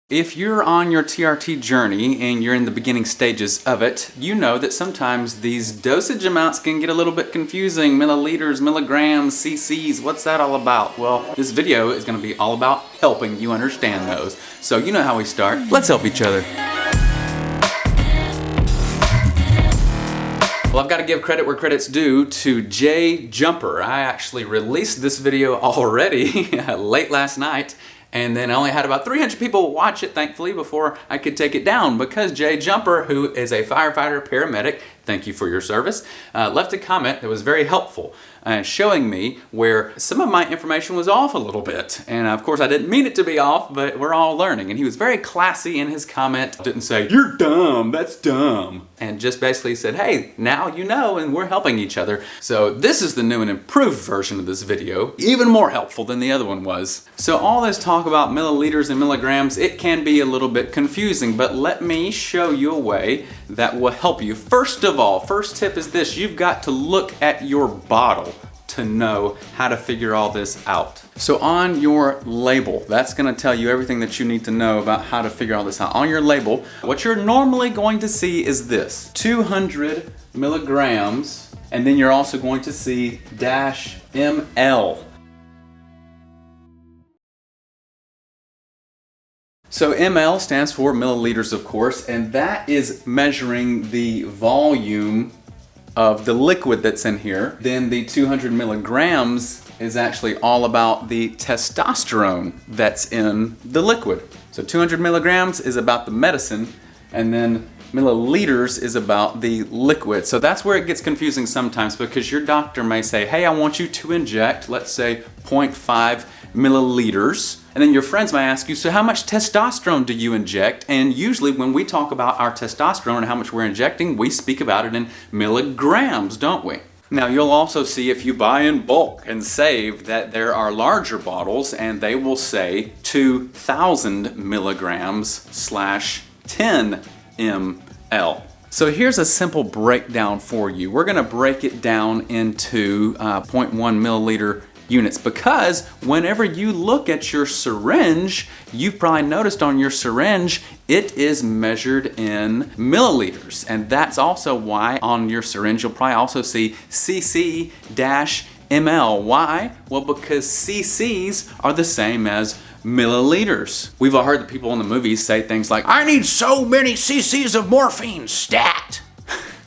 If you're on your TRT journey and you're in the beginning stages of it, you know that sometimes these dosage amounts can get a little bit confusing. Milliliters, milligrams, cc's, what's that all about? Well, this video is going to be all about helping you understand those. So you know how we start. Let's help each other. Well, I've got to give credit where credit's due to Jay Jumper. I actually released this video already late last night. And then I only had about 300 people watch it, thankfully, before I could take it down because Jay Jumper, who is a firefighter paramedic, thank you for your service, left a comment that was very helpful, showing me where some of my information was off a little bit. And of course, I didn't mean it to be off, but we're all learning. And he was very classy in his comment. Didn't say, "You're dumb, that's dumb." And just basically said, hey, now you know, and we're helping each other. So this is the new and improved version of this video, even more helpful than the other one was. So all this talk about milliliters and milligrams, it can be a little bit confusing, but let me show you a way that will help you. First of all, first tip is this: you've got to look at your bottle to know how to figure all this out. So on your label, that's going to tell you everything that you need to know about how to figure all this out. On your label, what you're normally going to see is this: 200 milligrams, and then you're also going to see -ml. So ml stands for milliliters, of course, and that is measuring the volume of the liquid that's in here. Then the 200 milligrams is actually all about the testosterone that's in the liquid. So 200 milligrams is about the medicine, and then milliliters is about the liquid. So that's where it gets confusing sometimes, because your doctor may say, hey, I want you to inject, let's say 0.5 milliliters. And then your friends may ask you, so how much testosterone do you inject? And usually when we talk about our testosterone and how much we're injecting, we speak about it in milligrams, don't we? Now you'll also see, if you buy in bulk and save, that there are larger bottles and they will say 2,000 milligrams / 10 ml. So here's a simple breakdown for you. We're going to break it down into 0.1 milliliter units, because whenever you look at your syringe, you've probably noticed on your syringe it is measured in milliliters, and that's also why on your syringe you'll probably also see cc-ml. Why? Well, because cc's are the same as milliliters. We've all heard the people in the movies say things like, I need so many cc's of morphine, stat!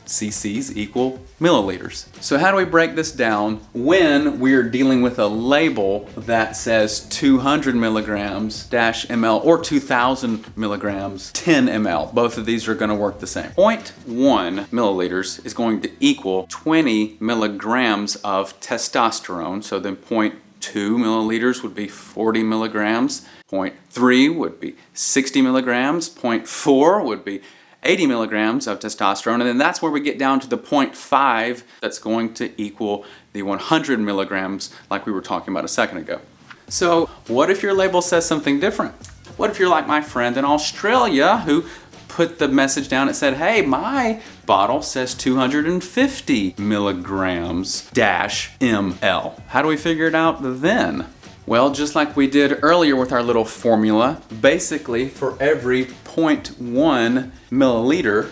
cc's equal milliliters. So how do we break this down when we're dealing with a label that says 200 milligrams -ml or 2,000 milligrams 10 ml? Both of these are going to work the same. 0.1 milliliters is going to equal 20 milligrams of testosterone. So then 0.2 milliliters would be 40 milligrams. 0.3 would be 60 milligrams. 0.4 would be 80 milligrams of testosterone, and then that's where we get down to the 0.5 that's going to equal the 100 milligrams like we were talking about a second ago. So what if your label says something different? What if you're like my friend in Australia who put the message down and said, hey, my bottle says 250 milligrams -ml. How do we figure it out then? Well, just like we did earlier with our little formula, basically for every 0.1 milliliter,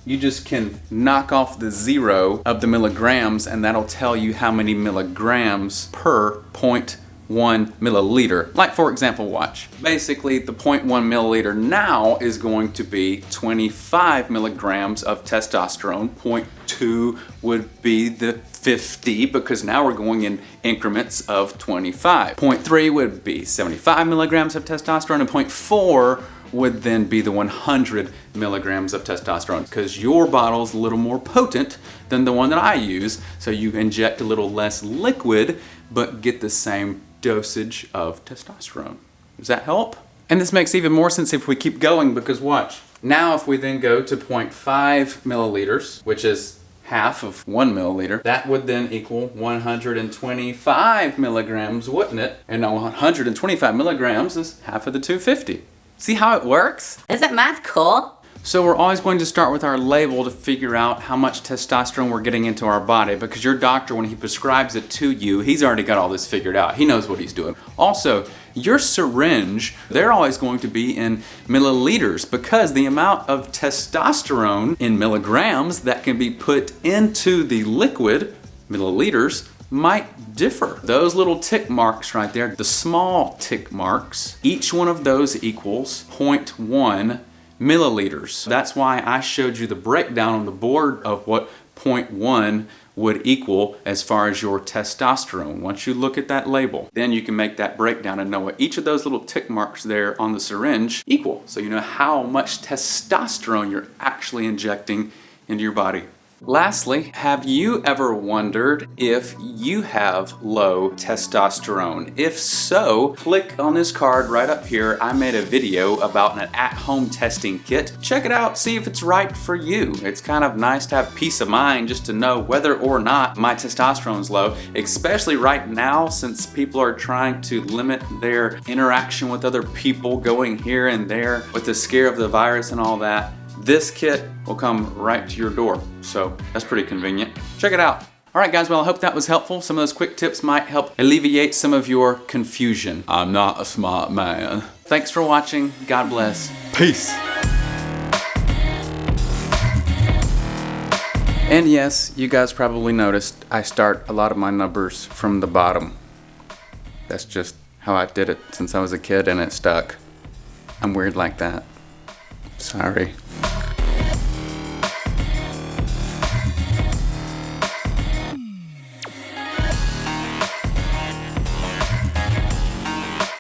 you just can knock off the 0 of the milligrams, and that'll tell you how many milligrams per 0.1 milliliter. Like, for example, watch. Basically, the 0.1 milliliter now is going to be 25 milligrams of testosterone. 0.2 would be the 50, because now we're going in increments of 25. 0.3 would be 75 milligrams of testosterone, and 0.4 would then be the 100 milligrams of testosterone, because your bottle's a little more potent than the one that I use, so you inject a little less liquid but get the same dosage of testosterone. Does that help? And this makes even more sense if we keep going, because watch. Now if we then go to 0.5 milliliters, which is half of 1 milliliter, that would then equal 125 milligrams, wouldn't it? And now 125 milligrams is half of the 250. See how it works? Isn't math cool? So we're always going to start with our label to figure out how much testosterone we're getting into our body, because your doctor, when he prescribes it to you, he's already got all this figured out. He knows what he's doing. Also, your syringe, they're always going to be in milliliters, because the amount of testosterone in milligrams that can be put into the liquid, milliliters, might differ. Those little tick marks right there, the small tick marks, each one of those equals 0.1 milliliters. That's why I showed you the breakdown on the board of what 0.1 would equal as far as your testosterone. Once you look at that label, then you can make that breakdown and know what each of those little tick marks there on the syringe equal. So you know how much testosterone you're actually injecting into your body. Lastly, have you ever wondered if you have low testosterone? If so, click on this card right up here. I made a video about an at-home testing kit. Check it out, see if it's right for you. It's kind of nice to have peace of mind just to know whether or not my testosterone is low, especially right now since people are trying to limit their interaction with other people, going here and there with the scare of the virus and all that. This kit will come right to your door, so that's pretty convenient. Check it out. All right, guys, well, I hope that was helpful. Some of those quick tips might help alleviate some of your confusion. I'm not a smart man. Thanks for watching. God bless. Peace. And yes, you guys probably noticed I start a lot of my numbers from the bottom. That's just how I did it since I was a kid, and it stuck. I'm weird like that. Sorry.